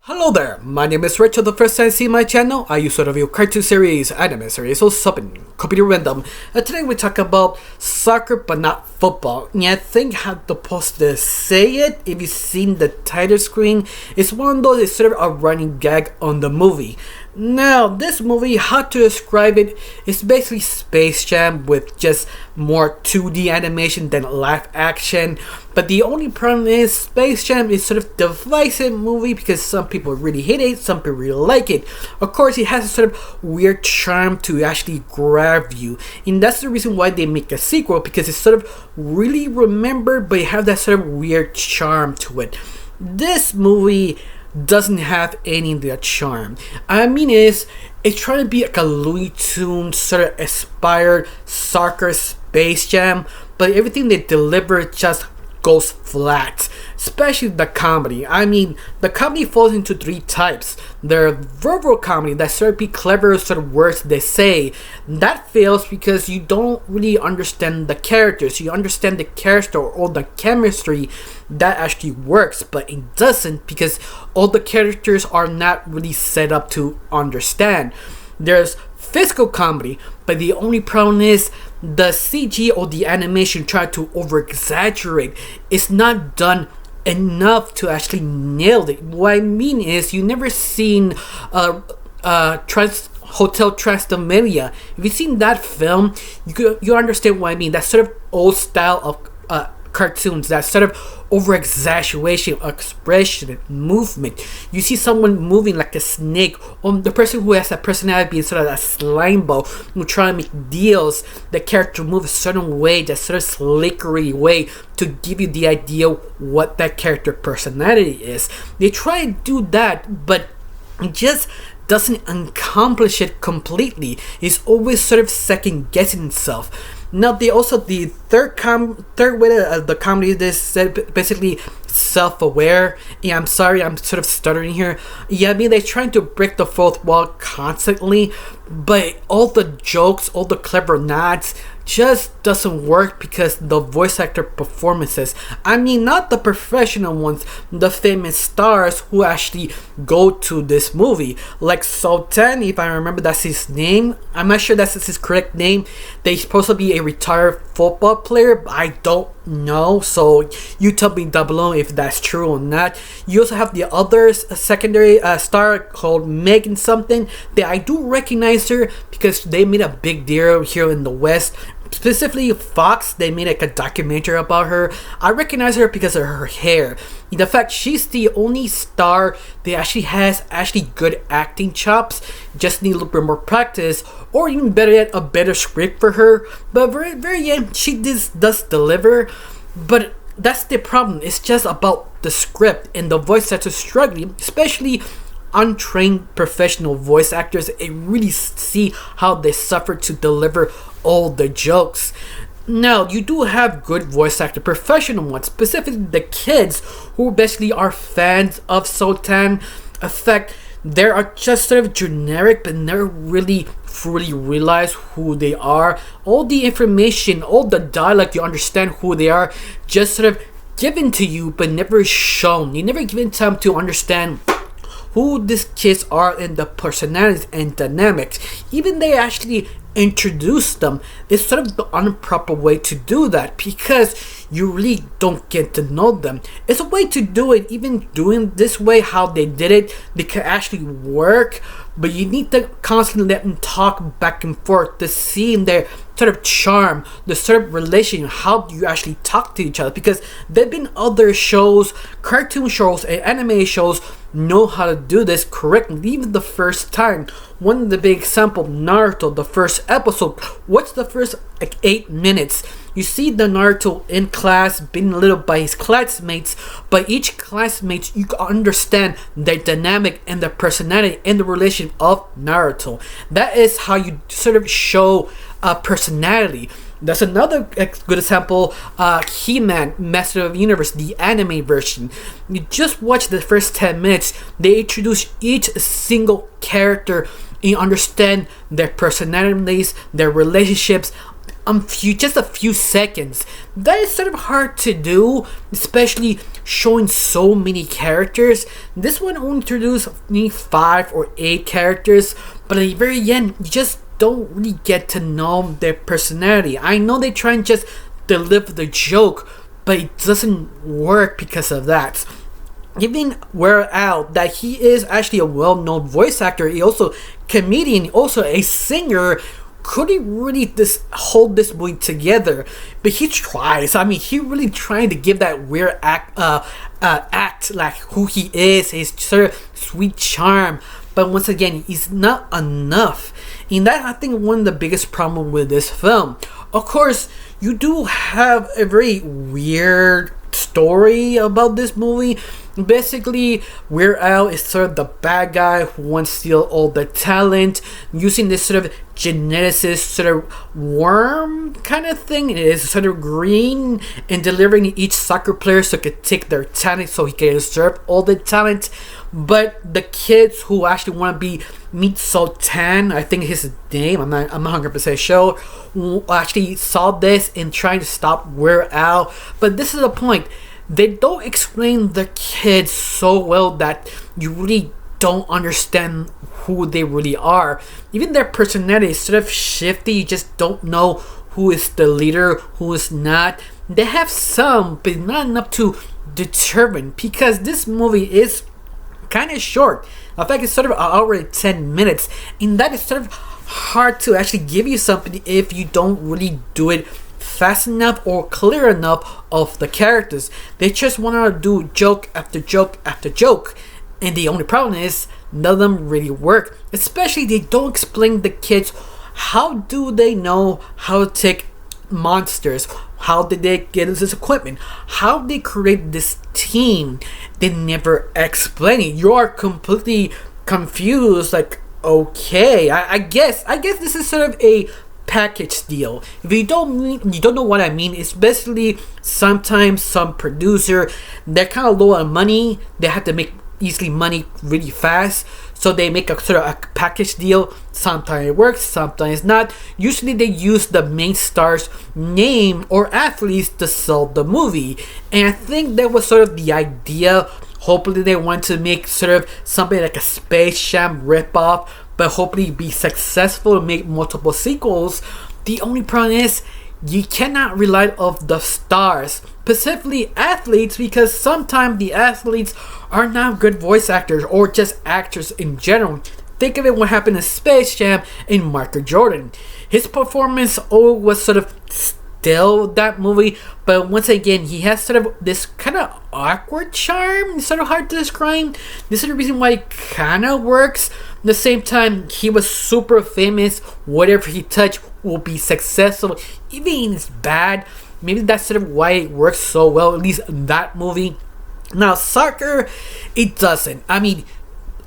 Hello there, my name is Rachel. The first time see my channel, I used to review cartoon series, anime series, or something completely random. And today we talk about soccer but not football. And I think how the poster say it, if you've seen the title screen, it's one of those, it's sort of a running gag on the movie. Now, this movie, how to describe it, is basically Space Jam with just more 2D animation than live action. But the only problem is Space Jam is sort of divisive movie because some people really hate it, some people really like it. Of course, it has a sort of weird charm to actually grab you. And that's the reason why they make a sequel, because it's sort of really remembered, but it has that sort of weird charm to it. This movie doesn't have any of that charm. I mean, it's trying to be like a Looney Tunes sort of inspired soccer Space Jam, but everything they deliver just goes flat, especially the comedy. I mean, the comedy falls into three types. The verbal comedy, that sort of be clever sort of words they say, that fails because you don't really understand the characters. You understand the character or the chemistry, that actually works, but it doesn't because all the characters are not really set up to understand. There's physical comedy, but the only problem is the CG or the animation try to over exaggerate. It's not done enough to actually nail it. What I mean is, you never seen Hotel Transylvania. If you've seen that film, you understand what I mean. That sort of old style of cartoons, that sort of over exaggeration, expression, movement. You see someone moving like a snake, or the person who has a personality being sort of a slime ball, who try to make deals. The character moves a certain way, that sort of slickery way, to give you the idea what that character personality is. They try to do that, but it just doesn't accomplish it completely. It's always sort of second guessing itself. Now, the third way of the comedy is basically self-aware. Yeah, I'm sorry, I'm sort of stuttering here. Yeah, I mean, they're trying to break the fourth wall constantly, but all the jokes, all the clever nods just doesn't work because the voice actor performances. I mean, not the professional ones, the famous stars who actually go to this movie, like Sultan, if I remember that's his name. I'm not sure that's his correct name. They're supposed to be a retired football player, but I don't know, so you tell me down below if that's true or not. You also have the other secondary star called Megan something that I do recognize her because they made a big deal here in the West. Specifically Fox, they made like a documentary about her. I recognize her because of her hair. In fact, she's the only star that actually has good acting chops. Just need a little bit more practice, or even better yet, a better script for her. But very end, she does deliver. But that's the problem. It's just about the script and the voice actors struggling, especially untrained professional voice actors. It really see how they suffer to deliver all the jokes. Now, you do have good voice actor, professional ones, specifically the kids who basically are fans of Sultan. In fact, they are just sort of generic, but never really fully realize who they are. All the information, all the dialogue, you understand who they are, just sort of given to you, but never shown. You never given time to understand who these kids are and the personalities and dynamics. Even they actually introduce them, it's sort of the improper way to do that because you really don't get to know them. It's a way to do it. Even doing this way, how they did it, they can actually work, but you need to constantly let them talk back and forth to see their sort of charm, the sort of relation, how you actually talk to each other, because there have been other shows, cartoon shows and anime shows know how to do this correctly, even the first time. One of the big example, Naruto, the first episode. What's the first 8 minutes? You see the Naruto in class being belittled by his classmates, but each classmate, you understand their dynamic and the personality and the relation of Naruto. That is how you sort of show personality. That's another good example. He-Man, Master of the Universe, the anime version. You just watch the first 10 minutes. They introduce each single character. You understand their personalities, their relationships, just a few seconds. That is sort of hard to do, especially showing so many characters. This one only introduced me 5 or 8 characters, but at the very end, you just don't really get to know their personality. I know they try and just deliver the joke, but it doesn't work because of that. Giving Weird Al that he is actually a well-known voice actor, he also comedian, also a singer, couldn't really hold this movie together, but he tries. I mean, he really trying to give that weird act like who he is, his sort of sweet charm. But once again, it's not enough. And that, I think, one of the biggest problem with this film. Of course, you do have a very weird story about this movie. Basically, Weird Al is sort of the bad guy who wants to steal all the talent using this sort of geneticist sort of worm kind of thing. It is sort of green and delivering each soccer player so he could take their talent so he can usurp all the talent. But the kids who actually want to be Meet Sultan, I think his name, I'm not 100% sure, who actually saw this and trying to stop Weird Al. But this is the point. They don't explain the kids so well that you really don't understand who they really are. Even their personality is sort of shifty. You just don't know who is the leader, who is not. They have some, but not enough to determine, because this movie is kind of short. In fact, it's sort of an hour and 10 minutes, and that is sort of hard to actually give you something if you don't really do it fast enough or clear enough of the characters. They just want to do joke after joke after joke, and the only problem is none of them really work. Especially, they don't explain the kids how do they know how to take monsters. How did they get this equipment? How did they create this team? They never explain it. You are completely confused. Like, okay, I guess this is sort of a package deal. If you don't know what I mean, it's basically sometimes some producer, they're kind of low on money. They have to make easily money really fast, so they make a sort of a package deal. Sometimes it works, sometimes not. Usually they use the main star's name or athletes to sell the movie, and I think that was sort of the idea. Hopefully they want to make sort of something like a Space Jam ripoff, but hopefully be successful and make multiple sequels. The only problem is you cannot rely on the stars, specifically athletes, because sometimes the athletes are not good voice actors or just actors in general. Think of it what happened in Space Jam in Michael Jordan. His performance was sort of still that movie, but once again, he has sort of this kind of awkward charm. It's sort of hard to describe. This is the reason why it kind of works. At the same time, he was super famous. Whatever he touched will be successful, even if it's bad. Maybe that's sort of why it works so well, at least in that movie. Now, soccer, it doesn't. I mean,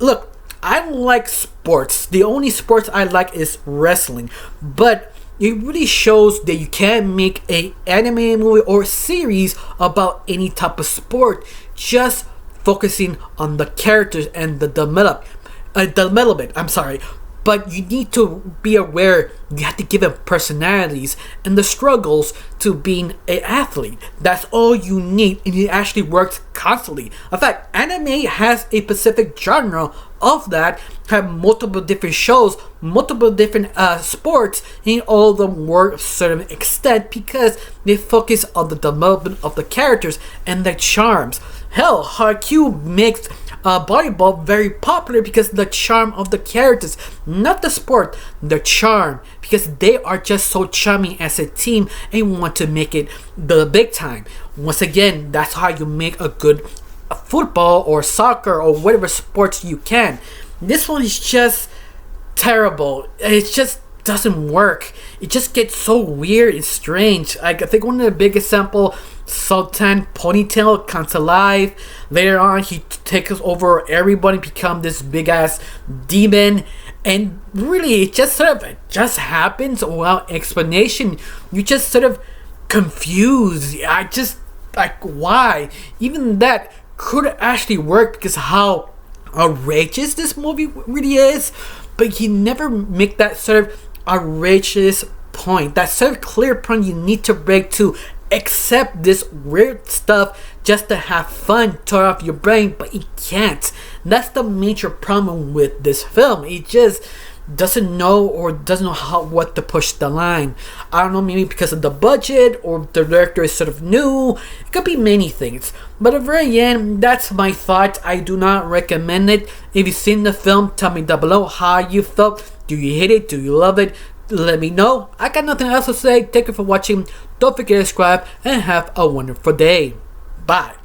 look, I don't like sports. The only sports I like is wrestling. But it really shows that you can make an anime movie or series about any type of sport, just focusing on the characters and the development. I'm sorry. But you need to be aware you have to give them personalities and the struggles to being an athlete. That's all you need, and it actually works constantly. In fact, anime has a specific genre of that, have multiple different shows, multiple different sports, and all of them work to a certain extent because they focus on the development of the characters and their charms. Hell, Haikyuu makes volleyball very popular because of the charm of the characters, not the sport, the charm, because they are just so charming as a team and want to make it the big time. Once again, that's how you make a good football or soccer or whatever sports you can. This one is just terrible. It just doesn't work. It just gets so weird and strange. I think one of the big example, Sultan Ponytail comes alive. Later on, he takes over everybody, become this big ass demon, and really, it just sort of just happens without explanation. You just sort of confused. I just like, why? Even that could actually work because how outrageous this movie really is, but he never make that sort of outrageous point, that sort of clear point you need to break to accept this weird stuff just to have fun, turn off your brain, but it can't. That's the major problem with this film. It just doesn't know what to push the line. I don't know, maybe because of the budget or the director is sort of new. It could be many things. But at the very end, that's my thoughts. I do not recommend it. If you've seen the film, tell me down below how you felt. Do you hate it? Do you love it? Let me know. I got nothing else to say. Thank you for watching. Don't forget to subscribe and have a wonderful day. Bye.